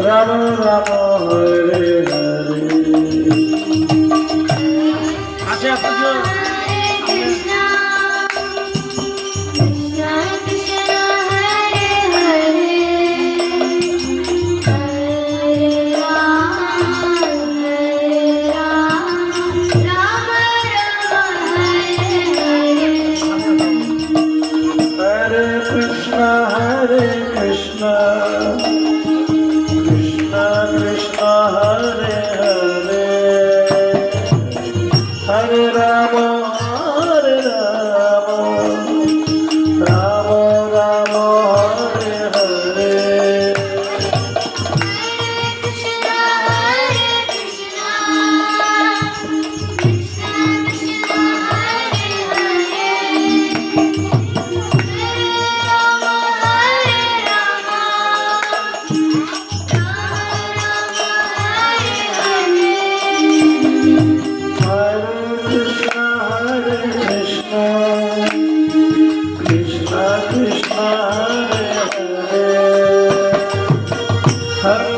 Ram Ram Hare Hare. Acha pujo. Krishna Krishna Krishna Hare Hare Hare Ram Ram Hare Krishna Hare Krishna Krishna Krishna Hare Hare Hare Rama Hare Rama Rama Rama Hare Hare Krishna Hare Krishna Krishna Krishna Hare Hare Krishna Krishna Hare Hare Hare